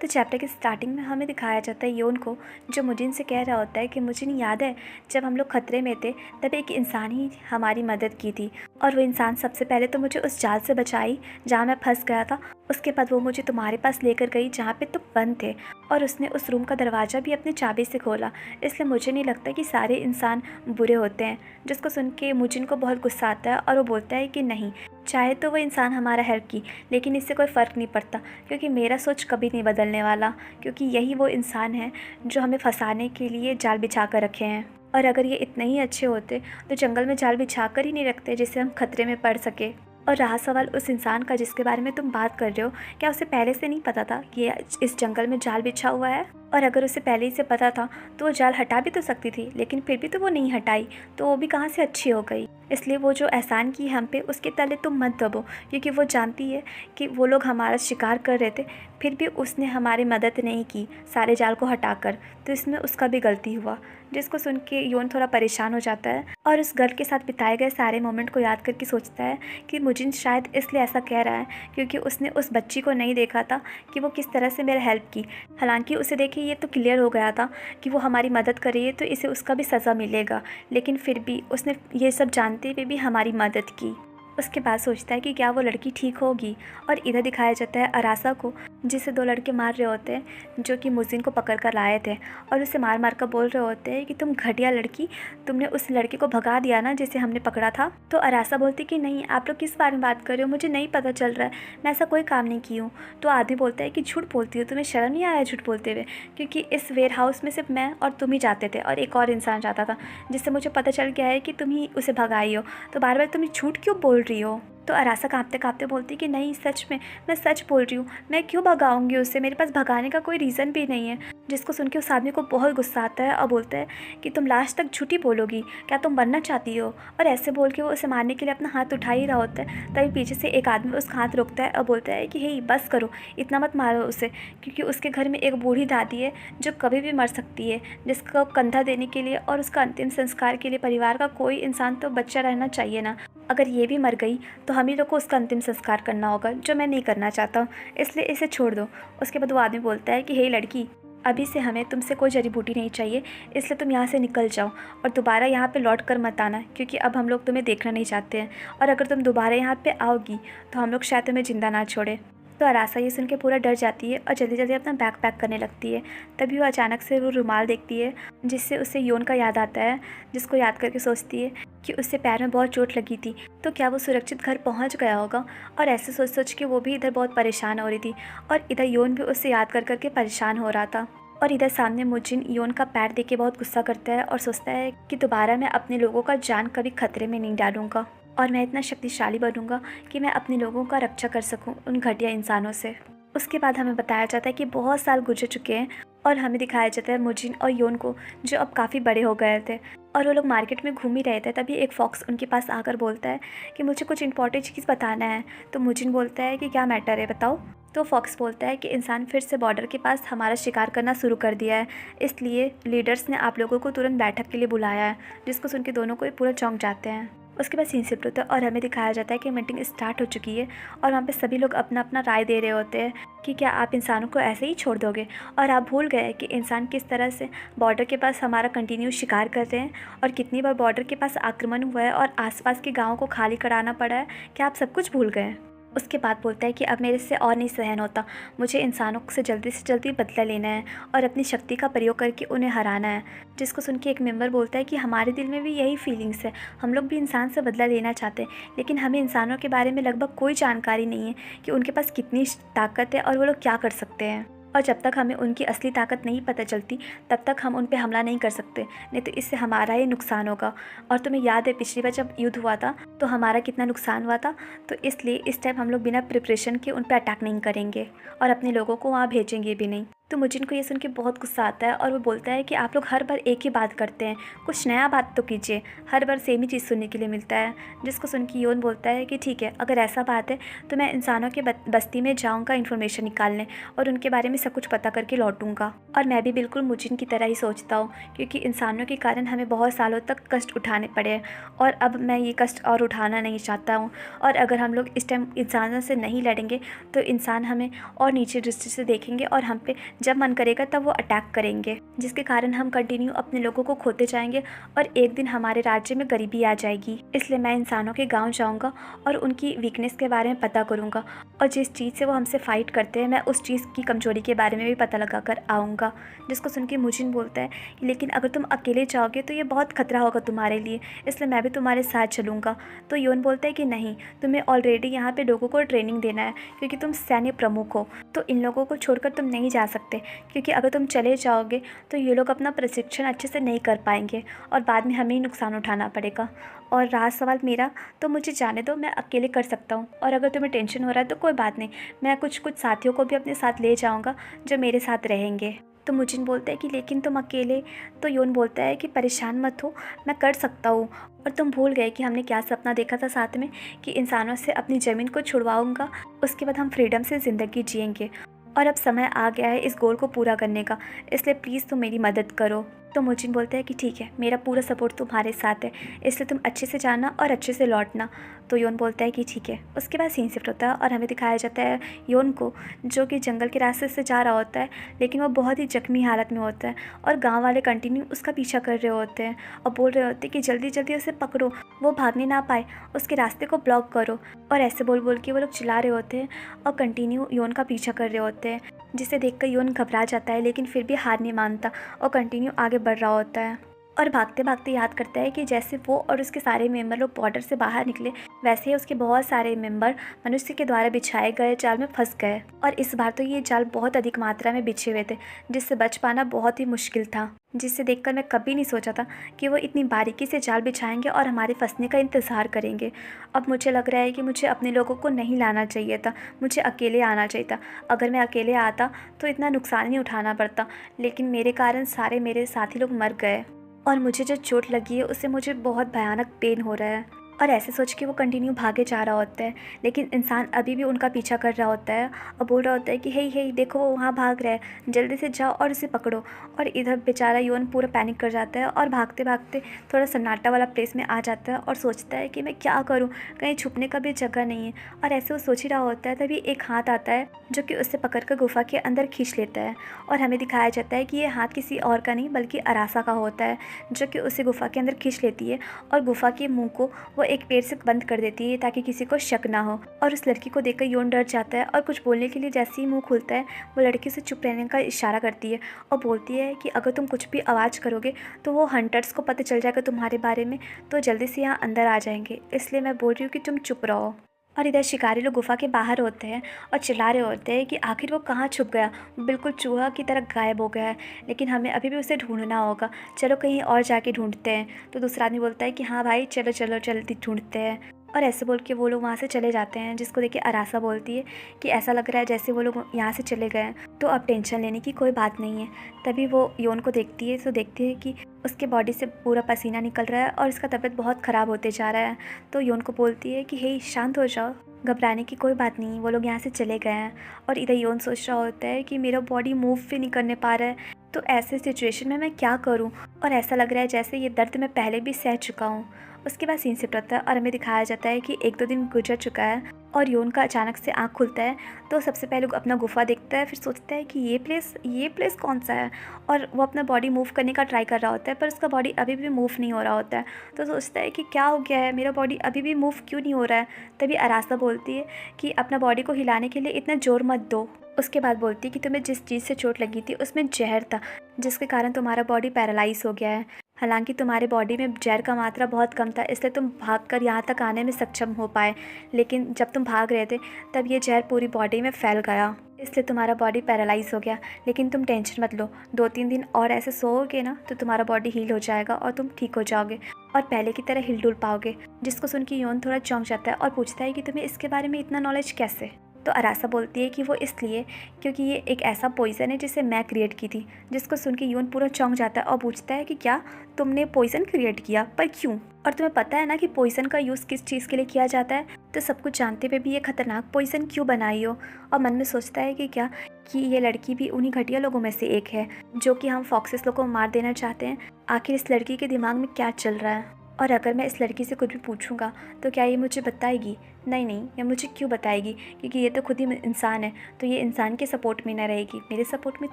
तो चैप्टर की स्टार्टिंग में हमें दिखाया जाता है योन को, जो मुजिन से कह रहा होता है कि मुझे नहीं याद है जब हम लोग खतरे में थे तब एक इंसान ही हमारी मदद की थी, और वो इंसान सबसे पहले तो मुझे उस जाल से बचाई जहाँ मैं फंस गया था। उसके बाद वो मुझे तुम्हारे पास लेकर गई जहाँ पे तुम बंद थे, और उसने उस रूम का दरवाज़ा भी अपनी चाबी से खोला। इसलिए मुझे नहीं लगता कि सारे इंसान बुरे होते हैं। जिसको सुन के मुजिन को बहुत गुस्सा आता है और वो बोलता है कि नहीं, चाहे तो वो इंसान हमारा हेल्प की, लेकिन इससे कोई फ़र्क नहीं पड़ता, क्योंकि मेरा सोच कभी नहीं बदलने वाला, क्योंकि यही वो इंसान है जो हमें फंसाने के लिए जाल बिछा कर रखे हैं। और अगर ये इतने ही अच्छे होते तो जंगल में जाल बिछा कर ही नहीं रखते जिससे हम खतरे में पड़ सके। और रहा सवाल उस इंसान का जिसके बारे में तुम बात कर रहे हो, क्या उसे पहले से नहीं पता था कि इस जंगल में जाल बिछा हुआ है? और अगर उसे पहले ही से पता था तो वो जाल हटा भी तो सकती थी, लेकिन फिर भी तो वो नहीं हटाई, तो वो भी कहाँ से अच्छी हो गई। इसलिए वो जो एहसान की हम पे, उसके तले तुम मत दबो, क्योंकि वो जानती है कि वो लोग हमारा शिकार कर रहे थे, फिर भी उसने हमारी मदद नहीं की सारे जाल को हटाकर, तो इसमें उसका भी गलती हुआ। जिसको सुन के योन थोड़ा परेशान हो जाता है और उस गर्ल के साथ बिताए गए सारे मोमेंट को याद करके सोचता है कि मुजिन शायद इसलिए ऐसा कह रहा है क्योंकि उसने उस बच्ची को नहीं देखा था कि वो किस तरह से मेरा हेल्प की। हालांकि उसे देखे ये तो क्लियर हो गया था कि वो हमारी मदद कर रही है तो इसे उसका भी सज़ा मिलेगा, लेकिन फिर भी उसने ये सब जानते हुए भी हमारी मदद की। उसके बाद सोचता है कि क्या वो लड़की ठीक होगी, और इधर दिखाया जाता है अरासा को, जिसे दो लड़के मार रहे होते हैं जो कि मुजिन को पकड़ कर लाए थे, और उसे मार मार कर बोल रहे होते हैं कि तुम घटिया लड़की, तुमने उस लड़के को भगा दिया ना जिसे हमने पकड़ा था। तो अरासा बोलती कि नहीं, आप लोग किस बारे में बात कर रहे हो, मुझे नहीं पता चल रहा है, मैं ऐसा कोई काम नहीं की हूँ। तो आदमी बोलता है कि झूठ बोलती हो, तुम्हें शर्म नहीं आया झूठ बोलते हुए, क्योंकि इस वेयर हाउस में सिर्फ मैं और तुम ही जाते थे और एक और इंसान जाता था, जिससे मुझे पता चल गया है कि तुम ही उसे भगाई हो, तो बार बार तुम झूठ क्यों बोल रही हो। तो अरासा कांपते कांपते बोलती कि नहीं, सच में मैं सच बोल रही हूँ, मैं क्यों भगाऊंगी उससे, मेरे पास भगाने का कोई रीज़न भी नहीं है। जिसको सुन के उस आदमी को बहुत गुस्सा आता है और बोलता है कि तुम लास्ट तक झूठी बोलोगी, क्या तुम मरना चाहती हो। और ऐसे बोल के वो उसे मारने के लिए अपना हाथ उठा ही रहा होता है, तभी पीछे से एक आदमी उसका हाथ रोकता है और बोलता है कि हे बस करो, इतना मत मारो उसे, क्योंकि उसके घर में एक बूढ़ी दादी है जो कभी भी मर सकती है, जिसको कंधा देने के लिए और उसका अंतिम संस्कार के लिए परिवार का कोई इंसान तो बच्चा रहना चाहिए ना। अगर ये भी मर गई तो हम ही लोग को उसका अंतिम संस्कार करना होगा, जो मैं नहीं करना चाहता हूँ, इसलिए इसे छोड़ दो। उसके बाद वो आदमी बोलता है कि हे लड़की, अभी से हमें तुमसे कोई जड़ी बूटी नहीं चाहिए, इसलिए तुम यहाँ से निकल जाओ और दोबारा यहाँ पे लौट कर मत आना, क्योंकि अब हम लोग तुम्हें देखना नहीं चाहते हैं, और अगर तुम दोबारा यहाँ पे आओगी तो हम लोग शायद तुम्हें ज़िंदा ना छोड़े। तो अरासा ये सुन के पूरा डर जाती है और जल्दी जल्दी अपना बैग पैक करने लगती है। तभी वो अचानक से वो रुमाल देखती है, जिससे उसे योन का याद आता है, जिसको याद करके सोचती है कि उससे पैर में बहुत चोट लगी थी, तो क्या वो सुरक्षित घर पहुंच गया होगा। और ऐसे सोच सोच के वो भी इधर बहुत परेशान हो रही थी, और इधर योन भी उससे याद कर करके परेशान हो रहा था। और इधर सामने मुजिन योन का पैर देख के बहुत गुस्सा करता है और सोचता है कि दोबारा मैं अपने लोगों का जान कभी खतरे में नहीं डालूंगा, और मैं इतना शक्तिशाली बनूंगा कि मैं अपने लोगों का रक्षा कर सकूं उन घटिया इंसानों से। उसके बाद हमें बताया जाता है कि बहुत साल गुजर चुके हैं, और हमें दिखाया जाता है मुजिन और योन को, जो अब काफ़ी बड़े हो गए थे, और वो लोग मार्केट में घूम ही रहे थे। तभी एक फॉक्स उनके पास आकर बोलता है कि मुझे कुछ इंपॉर्टेंट चीज़ बताना है। तो मुजिन बोलता है कि क्या मैटर है, बताओ। तो फॉक्स बोलता है कि इंसान फिर से बॉर्डर के पास हमारा शिकार करना शुरू कर दिया है, इसलिए लीडर्स ने आप लोगों को तुरंत बैठक के लिए बुलाया है। जिसको सुन के दोनों को पूरा चौंक जाते हैं। उसके बाद सीन शिफ्ट होता है और हमें दिखाया जाता है कि मीटिंग स्टार्ट हो चुकी है, और वहाँ पे सभी लोग अपना अपना राय दे रहे होते हैं कि क्या आप इंसानों को ऐसे ही छोड़ दोगे, और आप भूल गए कि इंसान किस तरह से बॉर्डर के पास हमारा कंटिन्यू शिकार कर रहे हैं, और कितनी बार बॉर्डर के पास आक्रमण हुआ है और आसपास के गाँवों को खाली कराना पड़ा है, क्या आप सब कुछ भूल गए। उसके बाद बोलता है कि अब मेरे से और नहीं सहन होता, मुझे इंसानों से जल्दी बदला लेना है और अपनी शक्ति का प्रयोग करके उन्हें हराना है। जिसको सुन के एक मेंबर बोलता है कि हमारे दिल में भी यही फीलिंग्स है, हम लोग भी इंसान से बदला लेना चाहते हैं, लेकिन हमें इंसानों के बारे में लगभग कोई जानकारी नहीं है कि उनके पास कितनी ताकत है और वो लोग क्या कर सकते हैं। और जब तक हमें उनकी असली ताकत नहीं पता चलती तब तक हम उन पे हमला नहीं कर सकते, नहीं तो इससे हमारा ही नुकसान होगा। और तुम्हें याद है पिछली बार जब युद्ध हुआ था तो हमारा कितना नुकसान हुआ था, तो इसलिए इस टाइम हम लोग बिना प्रिपरेशन के उन पे अटैक नहीं करेंगे और अपने लोगों को वहाँ भेजेंगे भी नहीं। तो मुजिन को ये सुन के बहुत गुस्सा आता है और वो बोलता है कि आप लोग हर बार एक ही बात करते हैं, कुछ नया बात तो कीजिए, हर बार सेम ही चीज़ सुनने के लिए मिलता है। जिसको सुन के योन बोलता है कि ठीक है, अगर ऐसा बात है तो मैं इंसानों के बस्ती में जाऊँगा इन्फॉर्मेशन निकालने और उनके बारे में सब कुछ पता करके लौटूंगा। और मैं भी बिल्कुल मुजिन की तरह ही सोचता हूँ, क्योंकि इंसानों के कारण हमें बहुत सालों तक कष्ट उठाने पड़े हैं और अब मैं ये कष्ट और उठाना नहीं चाहता हूँ। और अगर हम लोग इस टाइम इंसानों से नहीं लड़ेंगे तो इंसान हमें और नीचे दृष्टि से देखेंगे और हम पे जब मन करेगा तब वो अटैक करेंगे, जिसके कारण हम कंटिन्यू अपने लोगों को खोते जाएंगे और एक दिन हमारे राज्य में गरीबी आ जाएगी। इसलिए मैं इंसानों के गांव जाऊंगा और उनकी वीकनेस के बारे में पता करूंगा और जिस चीज़ से वो हमसे फाइट करते हैं मैं उस चीज़ की कमजोरी के बारे में भी पता लगा कर आऊँगा। जिसको सुन के मुजिन बोलता है लेकिन अगर तुम अकेले जाओगे तो ये बहुत खतरा होगा तुम्हारे लिए, इसलिए मैं भी तुम्हारे साथ चलूँगा। तो योन बोलता है कि नहीं, तुम्हें ऑलरेडी यहाँ पे लोगों को ट्रेनिंग देना है क्योंकि तुम सैन्य प्रमुख हो, तो इन लोगों को छोड़कर तुम नहीं जा सकते, क्योंकि अगर तुम चले जाओगे तो ये लोग अपना प्रशिक्षण अच्छे से नहीं कर पाएंगे और बाद में हमें ही नुकसान उठाना पड़ेगा। और रहा सवाल मेरा, तो मुझे जाने दो, मैं अकेले कर सकता हूँ। और अगर तुम्हें टेंशन हो रहा है तो कोई बात नहीं, मैं कुछ साथियों को भी अपने साथ ले जाऊँगा जो मेरे साथ रहेंगे। तो मुजिन बोलता है कि लेकिन तुम अकेले। तो योन बोलता है कि परेशान मत हो, मैं कर सकता हूँ। और तुम भूल गए कि हमने क्या सपना देखा था साथ में, कि इंसानों से अपनी ज़मीन को छुड़वाऊंगा, उसके बाद हम फ्रीडम से ज़िंदगी जिएंगे। और अब समय आ गया है इस गोल को पूरा करने का, इसलिए प्लीज़ तुम मेरी मदद करो। तो मुजिन बोलता है कि ठीक है, मेरा पूरा सपोर्ट तुम्हारे साथ है, इसलिए तुम अच्छे से जाना और अच्छे से लौटना। तो योन बोलता है कि ठीक है। उसके बाद सीन शिफ्ट होता है और हमें दिखाया जाता है योन को, जो कि जंगल के रास्ते से जा रहा होता है, लेकिन वो बहुत ही जख्मी हालत में होता है और गांव वाले कंटिन्यू उसका पीछा कर रहे होते हैं और बोल रहे होते हैं कि जल्दी जल्दी उसे पकड़ो, वो भागने ना पाए, उसके रास्ते को ब्लॉक करो। और ऐसे बोल बोल के वो लोग चिल्ला रहे होते हैं और कंटिन्यू योन का पीछा कर रहे होते हैं, जिसे देखकर योन घबरा जाता है, लेकिन फिर भी हार नहीं मानता और कंटिन्यू आगे बढ़ रहा होता है। और भागते भागते याद करता है कि जैसे वो और उसके सारे मेंबर लोग बॉर्डर से बाहर निकले, वैसे ही उसके बहुत सारे मेंबर मनुष्य के द्वारा बिछाए गए जाल में फंस गए। और इस बार तो ये जाल बहुत अधिक मात्रा में बिछे हुए थे, जिससे बच पाना बहुत ही मुश्किल था, जिससे देखकर मैं कभी नहीं सोचा था कि वो इतनी बारीकी से जाल बिछाएंगे और हमारे फंसने का इंतज़ार करेंगे। अब मुझे लग रहा है कि मुझे अपने लोगों को नहीं लाना चाहिए था, मुझे अकेले आना चाहिए था। अगर मैं अकेले आता तो इतना नुकसान नहीं उठाना पड़ता, लेकिन मेरे कारण सारे मेरे साथी लोग मर गए और मुझे जो चोट लगी है उससे मुझे बहुत भयानक पेन हो रहा है। और ऐसे सोच के वो कंटिन्यू भागे जा रहा होता है, लेकिन इंसान अभी भी उनका पीछा कर रहा होता है और बोल रहा होता है कि हे हे देखो वो वहाँ भाग रहा है, जल्दी से जाओ और उसे पकड़ो। और इधर बेचारा योन पूरा पैनिक कर जाता है और भागते भागते थोड़ा सन्नाटा वाला प्लेस में आ जाता है और सोचता है कि मैं क्या करूँ, कहीं छुपने का भी जगह नहीं है। और ऐसे वो सोच ही रहा होता है, तभी एक हाथ आता है जो कि उससे पकड़कर गुफा के अंदर खींच लेता है। और हमें दिखाया जाता है कि ये हाथ किसी और का नहीं बल्कि अरासा का होता है, जो कि उसे गुफा के अंदर खींच लेती है और गुफा के मुँह को एक पेड़ से बंद कर देती है ताकि किसी को शक ना हो। और उस लड़की को देखकर योन डर जाता है और कुछ बोलने के लिए जैसे ही मुंह खुलता है वो लड़की से चुप रहने का इशारा करती है और बोलती है कि अगर तुम कुछ भी आवाज़ करोगे तो वो हंटर्स को पता चल जाएगा तुम्हारे बारे में, तो जल्दी से यहाँ अंदर आ जाएंगे, इसलिए मैं बोल रही हूँ कि तुम चुप रहो। और इधर शिकारी लोग गुफा के बाहर होते हैं और चिल्ला रहे होते हैं कि आखिर वो कहाँ छुप गया, बिल्कुल चूहा की तरह गायब हो गया है, लेकिन हमें अभी भी उसे ढूंढना होगा, चलो कहीं और जाके ढूंढते हैं। तो दूसरा आदमी बोलता है कि हाँ भाई चलो चलो जल्दी ढूंढते हैं। और ऐसे बोल के वो लोग वहाँ से चले जाते हैं, जिसको देख के अरासा बोलती है कि ऐसा लग रहा है जैसे वो लोग यहाँ से चले गए हैं, तो अब टेंशन लेने की कोई बात नहीं है। तभी वो योन को देखती है तो देखती है कि उसके बॉडी से पूरा पसीना निकल रहा है और उसका तबीयत बहुत ख़राब होते जा रहा है। तो योन को बोलती है कि हे शांत हो जाओ, घबराने की कोई बात नहीं, वो लोग यहाँ से चले गए हैं। और इधर योन सोच रहा होता है कि मेरा बॉडी मूव भी नहीं करने पा रहा है, तो ऐसे सिचुएशन में मैं क्या करूँ, और ऐसा लग रहा है जैसे ये दर्द मैं पहले भी सह चुका हूँ। उसके बाद सीन शिफ्ट होता है और हमें दिखाया जाता है कि 1-2 दिन गुजर चुका है और योन का अचानक से आँख खुलता है। तो सबसे पहले अपना गुफा देखता है, फिर सोचता है कि ये प्लेस कौन सा है, और वो अपना बॉडी मूव करने का ट्राई कर रहा होता है पर उसका बॉडी अभी भी मूव नहीं हो रहा होता है। तो सोचता है कि क्या हो गया है, मेरा बॉडी अभी भी मूव क्यों नहीं हो रहा है। तभी अरासा बोलती है कि अपना बॉडी को हिलाने के लिए इतना जोर मत दो। उसके बाद बोलती है कि तुम्हें जिस चीज़ से चोट लगी थी उसमें जहर था, जिसके कारण तुम्हारा बॉडी पैरालाइज हो गया है। हालांकि तुम्हारे बॉडी में जहर का मात्रा बहुत कम था, इसलिए तुम भागकर यहाँ तक आने में सक्षम हो पाए, लेकिन जब तुम भाग रहे थे तब ये जहर पूरी बॉडी में फैल गया, इसलिए तुम्हारा बॉडी पैरालाइज हो गया। लेकिन तुम टेंशन मत लो, 2-3 दिन और ऐसे सोओगे ना तो तुम्हारा बॉडी हील हो जाएगा और तुम ठीक हो जाओगे और पहले की तरह हिल डुल पाओगे। जिसको सुन के योन थोड़ा चौंक जाता है और पूछता है कि तुम्हें इसके बारे में इतना नॉलेज कैसे। तो अरासा बोलती है कि वो इसलिए क्योंकि ये एक ऐसा पॉइज़न है जिसे मैं क्रिएट की थी। जिसको सुन के यून पूरा चौंक जाता है और पूछता है कि क्या तुमने पॉइज़न क्रिएट किया, पर क्यों? और तुम्हें पता है ना कि पॉइज़न का यूज़ किस चीज़ के लिए किया जाता है? तो सब कुछ जानते हुए भी ये खतरनाक पॉइज़न क्यों बनाई हो? और मन में सोचता है कि क्या कि ये लड़की भी उन्हीं घटिया लोगों में से एक है जो कि हम फॉक्सेस लोग को मार देना चाहते हैं। आखिर इस लड़की के दिमाग में क्या चल रहा है? और अगर मैं इस लड़की से कुछ भी पूछूंगा तो क्या ये मुझे बताएगी? नहीं नहीं, ये मुझे क्यों बताएगी? क्योंकि ये तो खुद ही इंसान है, तो ये इंसान के सपोर्ट में ना रहेगी, मेरे सपोर्ट में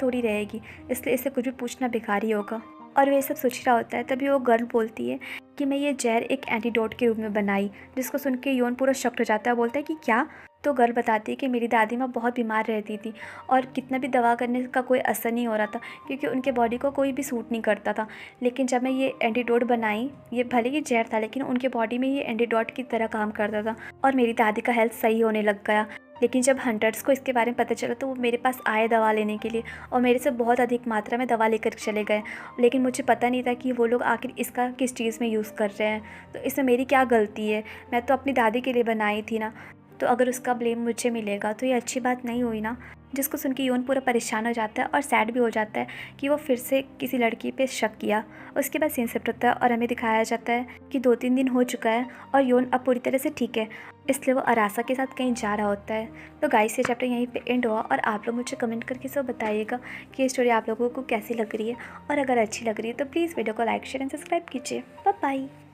थोड़ी रहेगी, इसलिए इसे कुछ भी पूछना बेकार ही होगा। और वो ये सब सोच रहा होता है तभी वो गर्ल बोलती है कि मैं ये जहर एक एंटीडोट के रूप में बनाई। जिसको सुन के योन पूरा शॉक्ड हो जाता है, बोलता है कि क्या? तो गर्ल बताती है कि मेरी दादी माँ बहुत बीमार रहती थी और कितना भी दवा करने का कोई असर नहीं हो रहा था क्योंकि उनके बॉडी को कोई भी सूट नहीं करता था। लेकिन जब मैं ये एंटीडोट बनाई, ये भले ही जहर था लेकिन उनके बॉडी में ये एंटीडोट की तरह काम करता था और मेरी दादी का हेल्थ सही होने लग गया। लेकिन जब हंटर्स को इसके बारे में पता चला तो वो मेरे पास आए दवा लेने के लिए और मेरे से बहुत अधिक मात्रा में दवा लेकर चले गए। लेकिन मुझे पता नहीं था कि वो लोग आखिर इसका किस चीज़ में यूज़ कर रहे हैं। तो इसमें मेरी क्या गलती है? मैं तो अपनी दादी के लिए बनाई थी ना। तो अगर उसका ब्लेम मुझे मिलेगा तो ये अच्छी बात नहीं हुई ना। जिसको सुन के योन पूरा परेशान हो जाता है और सैड भी हो जाता है कि वो फिर से किसी लड़की पे शक किया। उसके बाद सीन शिफ्ट होता है और हमें दिखाया जाता है कि 2-3 दिन हो चुका है और योन अब पूरी तरह से ठीक है, इसलिए वो अरासा के साथ कहीं जा रहा होता है। तो गाइस, ये चैप्टर यहीं पे एंड हुआ और आप लोग मुझे कमेंट करके सब बताइएगा कि ये स्टोरी आप लोगों को कैसी लग रही है। और अगर अच्छी लग रही है तो प्लीज़ वीडियो को लाइक शेयर एंड सब्सक्राइब कीजिए। Bye bye.